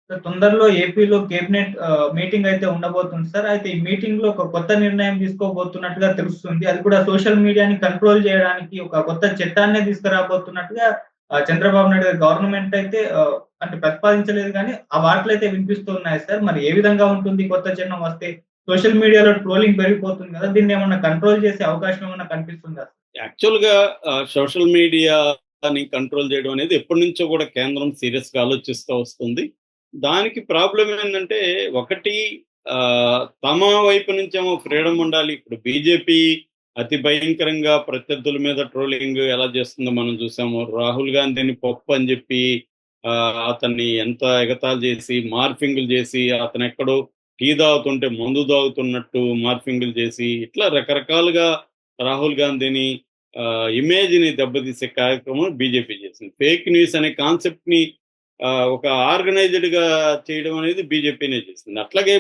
Sir తొందరలో ఏపీలో cabinet meeting అయితే ఉండబోతుంది సార్. అయితే ఈ మీటింగ్‌లో ఒక కొత్త నిర్ణయం తీసుకోబోతున్నట్టుగా తెలుస్తుంది. అది కూడా సోషల్ మీడియాని కంట్రోల్ చేయడానికి ఒక కొత్త చట్టాన్నే తీసుకురాబోతున్నట్టుగా చంద్రబాబు నాయుడు గారి గవర్నమెంట్ అయితే అంటే ప్రతిపాదించలేదు గానీ, ఆ వార్తలైతే వినిపిస్తున్నాయి సార్. మరి ఏ విధంగా ఉంటుంది ఈ కొత్త చట్టం వస్తే? సోషల్ మీడియాలో ట్రోలింగ్ పెరిగిపోతుంది గదా! దీన్నేమన్నా కంట్రోల్ చేసే అవకాశం ఏమన్నా కనిపిస్తుందా? యాక్చువల్‌గా సోషల్ మీడియాని కంట్రోల్ చేయడం అనేది ఎప్పటినుంచో కూడా కేంద్రం సీరియస్‌గా ఆలోచిస్తూ వస్తుంది. దానికి ప్రాబ్లమ్ ఏందంటే ఒకటి తమ వైపు నుంచేమో ఫ్రీడమ్ ఉండాలి. ఇప్పుడు బీజేపీ అతి భయంకరంగా ప్రత్యర్థుల మీద ట్రోలింగ్ ఎలా చేస్తుందో మనం చూసాము. రాహుల్ గాంధీని పప్పు అని చెప్పి అతన్ని ఎంత ఎగతాళి చేసి, మార్ఫింగులు చేసి, అతనెక్కడో టీ తాగుతుంటే మందు తాగుతున్నట్టు మార్ఫింగులు చేసి, ఇట్లా రకరకాలుగా రాహుల్ గాంధీని ఇమేజ్‌ని దెబ్బతీసే కార్యక్రమం బీజేపీ చేసింది. ఫేక్ న్యూస్ అనే కాన్సెప్ట్‌ని ఒక ఆర్గనైజ్డ్‌గా చేయడం అనేది బీజేపీనే చేసింది. అట్లాగే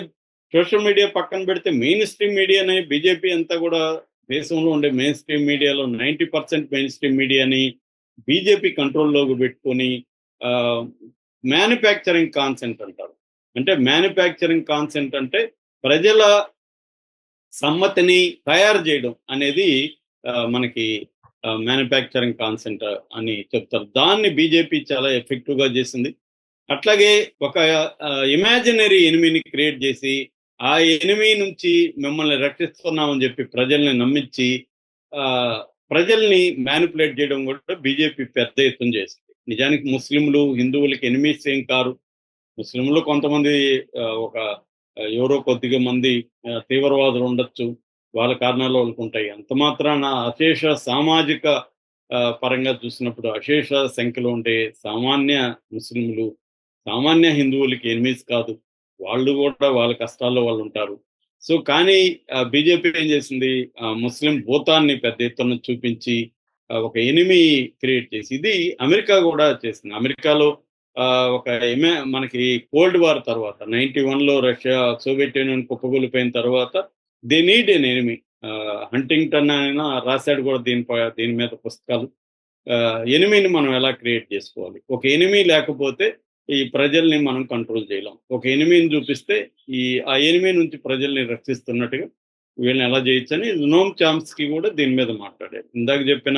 సోషల్ మీడియా పక్కన పెడితే మెయిన్ స్ట్రీమ్ మీడియాని బీజేపీ అంతా కూడా దేశంలో ఉండే మెయిన్ స్ట్రీమ్ మీడియాలో 90% మెయిన్ స్ట్రీమ్ మీడియాని బీజేపీ కంట్రోల్‌లోకి పెట్టుకొని ఆహ్, మ్యానుఫ్యాక్చరింగ్ కాన్సెంట్ అంటారు. అంటే మ్యానుఫ్యాక్చరింగ్ కాన్సెంట్ అంటే ప్రజల సమ్మతిని తయారు చేయడం అనేది మనకి మ్యానుఫ్యాక్చరింగ్ కాన్సెంట్ అని చెప్తారు. దాన్ని బీజేపీ చాలా ఎఫెక్టివ్‌గా చేసింది. అట్లాగే ఒక ఇమాజినరీ ఎనిమీని క్రియేట్ చేసి, ఆ ఎనిమీ నుంచి మిమ్మల్ని రక్షిస్తున్నామని చెప్పి ప్రజల్ని నమ్మించి, ప్రజల్ని మ్యానిపులేట్ చేయడం కూడా బీజేపీ పెద్ద ఎత్తున చేసింది. నిజానికి ముస్లింలు, హిందువులకి ఎనిమీస్ ఏం కారు. ముస్లింలు కొంతమంది ఒక ఎవరో కొద్దిగా మంది తీవ్రవాదులు ఉండొచ్చు. వాళ్ళ కారణాలు వాళ్ళకుంటాయి. అంత మాత్రాన అశేష సామాజిక పరంగా చూసినప్పుడు అశేష సంఖ్యలో ఉండే సామాన్య ముస్లింలు, సామాన్య హిందువులకి ఎనిమీస్ కాదు. వాళ్ళు గూడా వాళ్ళ కష్టాల్లో వాళ్ళుంటారు. సో, కానీ బీజేపీ ఏం చేసింది, ముస్లిం భూతాన్ని పెద్ద ఎత్తున చూపించి ఒక ఎనిమీ క్రియేట్ చేసి ఇది అమెరికా గూడా చేసింది. అమెరికాలో ఒక మనకి కోల్డ్ వార్ తర్వాత 91లో రష్యా, సోవియట్ యూనియన్ కుప్పకూలిపోయిన తర్వాత they need an enemy. Huntington ఆయన రాసాడు కూడా దీని మీద పుస్తకాలు. ఎనిమీని మనం ఎలా క్రియేట్ చేసుకోవాలి. ఒక ఎనిమీ లేకపోతే ఈ ప్రజల్ని మనం కంట్రోల్ చేయలేం. ఒక ఎనిమీని చూపిస్తే ఆ ఎనిమీ నుంచి ప్రజల్ని రక్షిస్తున్నట్టుగా వీళ్ళని ఎలా చేయొచ్చని నోమ్ చామ్స్కీ కూడా దీని మీద మాట్లాడారు. ఇందాక చెప్పిన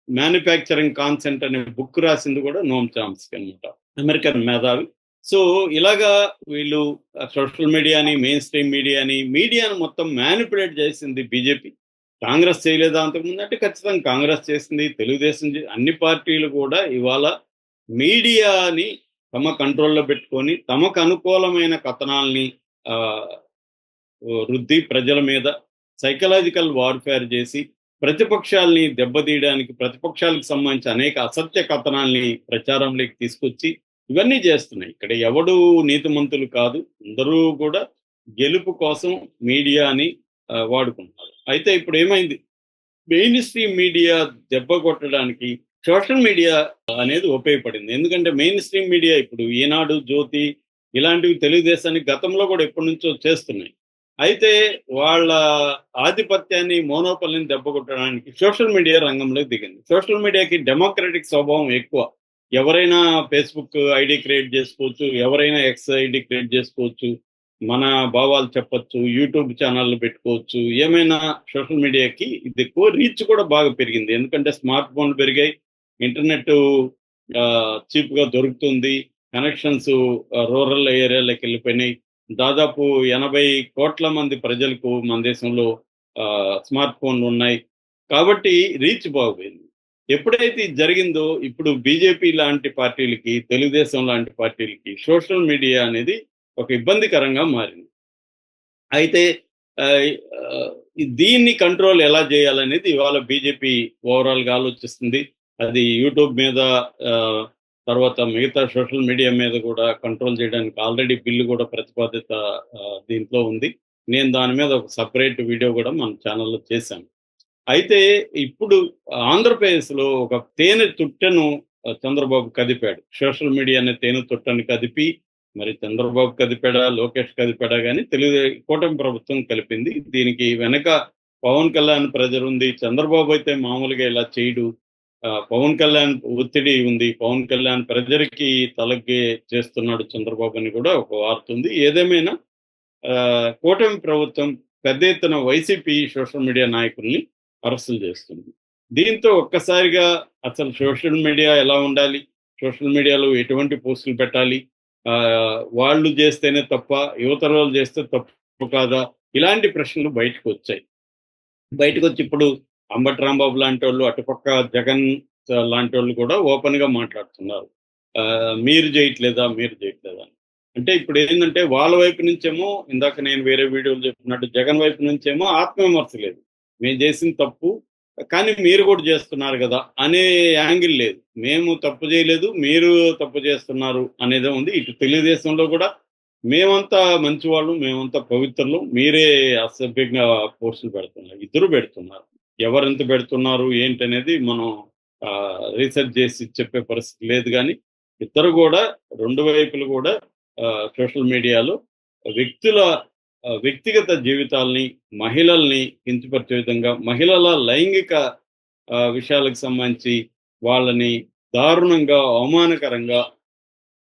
మ్యానుఫ్యాక్చరింగ్ కాన్సెంట్ అనే బుక్ రాసింది కూడా నోమ్ చామ్స్కీ అనమాట. అమెరికన్ మేధావి. సో, ఇలాగా వీళ్ళు సోషల్ మీడియాని, మెయిన్ స్ట్రీమ్ మీడియాని మొత్తం మ్యానిపులేట్ చేసింది బీజేపీ. కాంగ్రెస్ చేయలేదా అంతకుముందు అంటే ఖచ్చితంగా కాంగ్రెస్ చేసింది. తెలుగుదేశం అన్ని పార్టీలు కూడా ఇవాళ మీడియాని తమ కంట్రోల్‌లో పెట్టుకొని తమకు అనుకూలమైన కథనాల్ని ఆహ్, రుద్ది ప్రజల మీద సైకలాజికల్ వార్‌ఫేర్ చేసి ప్రతిపక్షాల్ని దెబ్బతీయడానికి, ప్రతిపక్షాలకు సంబంధించి అనేక అసత్య కథనాల్ని ప్రచారంలోకి తీసుకొచ్చి ఇవన్నీ చేస్తున్నాయి. ఇక్కడ ఎవడు నీతిమంతులు కాదు. అందరూ కూడా గెలుపు కోసం మీడియాని వాడుకుంటున్నారు. అయితే ఇప్పుడేమైంది, మెయిన్ స్ట్రీమ్ మీడియా దెబ్బ కొట్టడానికి సోషల్ మీడియా అనేది ఉపయోగపడింది. ఎందుకంటే మెయిన్ స్ట్రీమ్ మీడియా ఇప్పుడు ఈనాడు, జ్యోతి ఇలాంటివి తెలుగుదేశానికి గతంలో కూడా ఎప్పటినుంచో చేస్తున్నాయి. అయితే వాళ్ళ ఆధిపత్యాన్ని, మోనోపలిని దెబ్బ కొట్టడానికి సోషల్ మీడియా రంగంలోకి దిగింది. సోషల్ మీడియాకి డెమోక్రటిక్ స్వభావం ఎక్కువ. ఎవరైనా ఫేస్‌బుక్ ఐడీ క్రియేట్ చేసుకోవచ్చు. ఎవరైనా ఎక్స్ ఐడీ క్రియేట్ చేసుకోవచ్చు. మన భావాలు చెప్పొచ్చు. యూట్యూబ్ ఛానెల్‌లు పెట్టుకోవచ్చు. ఏమైనా సోషల్ మీడియాకి ఇది ఎక్కువ రీచ్ కూడా బాగా పెరిగింది. ఎందుకంటే స్మార్ట్ ఫోన్‌లు పెరిగాయి. ఇంటర్నెట్టు చీప్‌గా దొరుకుతుంది. కనెక్షన్స్ రూరల్ ఏరియాలకెళ్ళిపోయినాయి. దాదాపు 80,00,00,000 మంది ప్రజలకు మన దేశంలో స్మార్ట్ ఫోన్‌లున్నాయి. కాబట్టి రీచ్ బాగుపోయింది. ఎప్పుడైతే ఇది జరిగిందో ఇప్పుడు బీజేపీ లాంటి పార్టీలకి, తెలుగుదేశం లాంటి పార్టీలకి సోషల్ మీడియా అనేది ఒక ఇబ్బందికరంగా మారింది. అయితే ఆహ్, ఆహ్, దీన్ని కంట్రోల్ ఎలా చేయాలనేది ఇవాళ బీజేపీ ఓవరాల్‌గా ఆలోచిస్తుంది. అది యూట్యూబ్ మీద ఆహ్, తర్వాత మిగతా సోషల్ మీడియా మీద కూడా కంట్రోల్ చేయడానికి ఆల్రెడీ బిల్లు కూడా ప్రతిపాదిత దీంట్లో ఉంది. నేను దాని మీద ఒక సెపరేట్ వీడియో కూడా మన ఛానెల్‌లో చేశాను. అయితే ఇప్పుడు ఆంధ్రప్రదేశ్‌లో ఒక తేనె తుట్టెను చంద్రబాబు కదిపాడు. సోషల్ మీడియా అనే తేనె తుట్టని కదిపి మరి చంద్రబాబు కదిపాడా, లోకేష్ కదిపాడా గాని కూటమి ప్రభుత్వం కలిపింది. దీనికి వెనక పవన్ కళ్యాణ్ ప్రెజర్ ఉంది. చంద్రబాబు అయితే మామూలుగా ఇలా చేయడు. పవన్ కళ్యాణ్ ఒత్తిడి ఉంది, పవన్ కళ్యాణ్ ప్రజలకి తలగ్గే చేస్తున్నాడు చంద్రబాబు అని కూడా ఒక వార్త ఉంది. ఏదేమైనా కూటమి ప్రభుత్వం పెద్ద ఎత్తున వైసీపీ సోషల్ మీడియా నాయకుల్ని అరెస్టులు చేస్తుంది. దీంతో ఒక్కసారిగా అసలు సోషల్ మీడియా ఎలా ఉండాలి, సోషల్ మీడియాలో ఎటువంటి పోస్టులు పెట్టాలి, వాళ్ళు చేస్తేనే తప్ప యువతర వాళ్ళు చేస్తే తప్పు కాదా, ఇలాంటి ప్రశ్నలు బయటకు వచ్చాయి. బయటకు వచ్చి ఇప్పుడు అంబటి రాంబాబు లాంటి వాళ్ళు, అటుపక్క జగన్ లాంటి వాళ్ళు కూడా ఓపెన్ గా మాట్లాడుతున్నారు. మీరు చేయట్లేదా అని. అంటే ఇప్పుడు ఏంటంటే వాళ్ళ వైపు నుంచేమో ఇందాక నేను వేరే వీడియోలు చెప్పినట్టు జగన్ వైపు నుంచేమో ఆత్మవిమర్శ లేదు, మేము చేసిన తప్పు కానీ మీరు కూడా చేస్తున్నారు కదా అనే యాంగిల్ లేదు. మేము తప్పు చేయలేదు, మీరు తప్పు చేస్తున్నారు అనేదే ఉంది. ఇటు తెలుగుదేశంలో కూడా మేమంతా మంచివాళ్ళు, మేమంతా పవిత్రులు, మీరే అసభ్యంగా పోస్టులు పెడుతున్నారు. ఇద్దరు పెడుతున్నారు. ఎవరెంత పెడుతున్నారు ఏంటనేది మనం రీసెర్చ్ చేసి చెప్పే పరిస్థితి లేదు. కానీ ఇద్దరు కూడా రెండు వైపులు కూడా సోషల్ మీడియాలో వ్యక్తిగత జీవితాల్ని, మహిళల్ని కించపరిచే విధంగా, మహిళల లైంగిక విషయాలకు సంబంధించి వాళ్ళని దారుణంగా అవమానకరంగా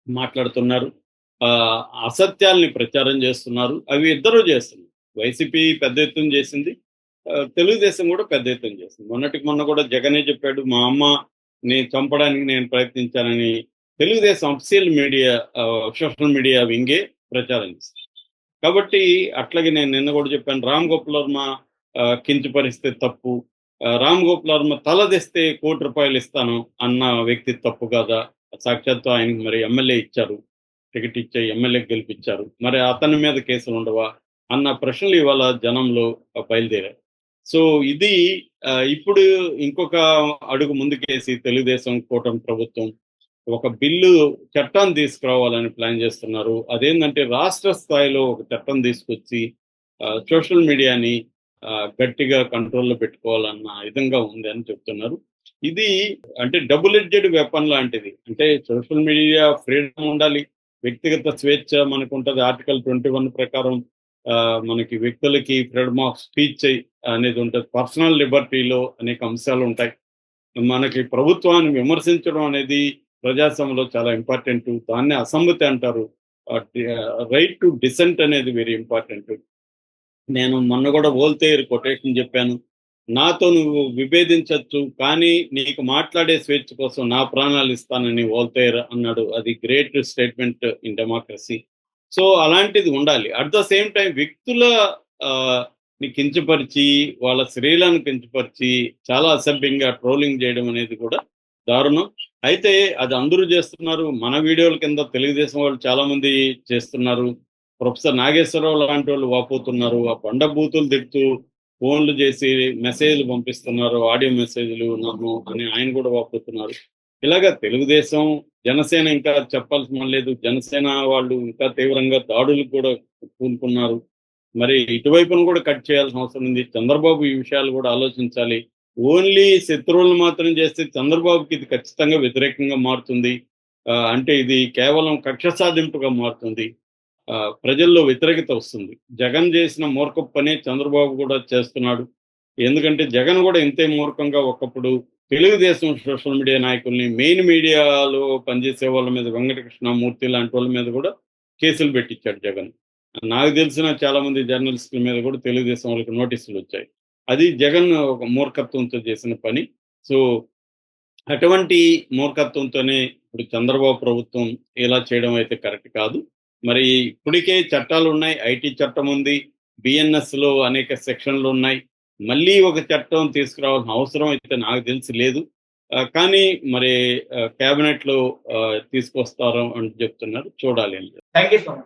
మాట్లాడుతున్నారు, అసత్యాల్ని ప్రచారం చేస్తున్నారు. అవి ఇద్దరూ చేస్తున్నారు. వైసీపీ పెద్ద ఎత్తున చేసింది, తెలుగుదేశం కూడా పెద్ద ఎత్తున చేసింది. మొన్న కూడా జగనే చెప్పాడు, మా అమ్మని చంపడానికి నేను ప్రయత్నించానని Telugu Desam official media social media వింగే ప్రచారం చేస్తుంది. కాబట్టి అట్లాగే నేను నిన్న కూడా చెప్పాను, రామ్ గోపాల్ వర్మ కించపరిస్తే తప్పు, రామ్ గోపాల్ వర్మ తలదిస్తే ₹1,00,00,000 ఇస్తాను అన్న వ్యక్తి తప్పు కదా, సాక్షాత్తు ఆయనకి మరి ఎమ్మెల్యే ఇచ్చారు, టికెట్ ఇచ్చే ఎమ్మెల్యే గెలిపించారు, మరి అతని మీద కేసులు ఉండవా అన్న ప్రశ్నలు ఇవాళ జనంలో బయలుదేరాయి. సో ఇది ఇప్పుడు ఇంకొక అడుగు ముందుకేసి తెలుగుదేశం కూటమి ప్రభుత్వం ఒక బిల్లు చట్టాన్ని తీసుకురావాలని ప్లాన్ చేస్తున్నారు. అదేంటంటే రాష్ట్ర స్థాయిలో ఒక చట్టం తీసుకొచ్చి సోషల్ మీడియాని గట్టిగా కంట్రోల్లో పెట్టుకోవాలన్న విధంగా ఉంది అని చెప్తున్నారు. ఇది అంటే డబుల్ ఎడ్జెడ్ వెపన్ లాంటిది. అంటే సోషల్ మీడియా ఫ్రీడమ్ ఉండాలి, వ్యక్తిగత స్వేచ్ఛ మనకు ఉంటుంది. ఆర్టికల్ 21 ప్రకారం మనకి వ్యక్తులకి ఫ్రీడమ్ ఆఫ్ స్పీచ్ అనేది ఉంటుంది. పర్సనల్ లిబర్టీలో అనేక అంశాలు ఉంటాయి. మనకి ప్రభుత్వాన్ని విమర్శించడం అనేది ప్రజాస్వామ్యంలో చాలా ఇంపార్టెంట్. దాన్నే అసమ్మతి అంటారు. రైట్ టు డిసెంట్ అనేది వెరీ ఇంపార్టెంట్. నేను మొన్న కూడా వోల్తేర్ కొటేషన్ చెప్పాను, నాతో నువ్వు విభేదించవచ్చు కానీ నీకు మాట్లాడే స్వేచ్ఛ కోసం నా ప్రాణాలు ఇస్తానని వోల్తేర్ అన్నాడు. అది great statement in democracy. So అలాంటిది ఉండాలి. అట్ ద సేమ్ టైం వ్యక్తుల కించపరిచి, వాళ్ళ స్త్రీలను కించపరిచి చాలా అసభ్యంగా ట్రోలింగ్ చేయడం అనేది కూడా దారుణం. అయితే అది అందరూ చేస్తున్నారు. మన వీడియోల కింద తెలుగుదేశం వాళ్ళు చాలా మంది చేస్తున్నారు. ప్రొఫెసర్ నాగేశ్వరరావు లాంటి వాళ్ళు వాపోతున్నారు. ఆ బండ బూతులు తిడుతూ ఫోన్లు చేసి మెసేజ్లు పంపిస్తున్నారు, ఆడియో మెసేజ్లు నన్ను అని ఆయన కూడా వాపోతున్నారు. ఇలాగా తెలుగుదేశం, జనసేన ఇంకా చెప్పాల్సిన లేదు. జనసేన వాళ్ళు ఇంకా తీవ్రంగా దాడులకు కూడా పూనుకున్నారు. మరి ఇటువైపును కూడా కట్ చేయాల్సిన అవసరం ఉంది. చంద్రబాబు ఈ విషయాలు కూడా ఆలోచించాలి. ఓన్లీ శత్రువులను మాత్రం చేస్తే చంద్రబాబుకి ఇది ఖచ్చితంగా వ్యతిరేకంగా మారుతుంది. అంటే ఇది కేవలం కక్ష సాధింపుగా మారుతుంది. ప్రజల్లో వ్యతిరేకత వస్తుంది. జగన్ చేసిన మూర్ఖపు పనే చంద్రబాబు కూడా చేస్తున్నాడు. ఎందుకంటే జగన్ కూడా ఇంతే మూర్ఖంగా ఒకప్పుడు తెలుగుదేశం సోషల్ మీడియా నాయకుల్ని, మెయిన్ మీడియాలో పనిచేసే వాళ్ళ మీద, వెంకటకృష్ణమూర్తి లాంటి వాళ్ళ మీద కూడా కేసులు పెట్టించాడు జగన్. నాకు తెలిసిన చాలా మంది జర్నలిస్టుల మీద కూడా తెలుగుదేశం వాళ్ళకి నోటీసులు వచ్చాయి. అది జగన్ ఒక మూర్ఖత్వంతో చేసిన పని. సో అటువంటి మూర్ఖత్వంతోనే ఇప్పుడు చంద్రబాబు ప్రభుత్వం ఇలా చేయడం అయితే కరెక్ట్ కాదు. మరి ఇప్పటికే చట్టాలు ఉన్నాయి. ఐటీ చట్టం ఉంది, బిఎన్ఎస్ లో అనేక సెక్షన్లు ఉన్నాయి. మళ్ళీ ఒక చట్టం తీసుకురావాల్సిన అవసరం అయితే నాకు తెలిసి లేదు. కానీ మరి కేబినెట్ లో తీసుకొస్తారు అని చెప్తున్నారు. చూడాలి. Thank you so much.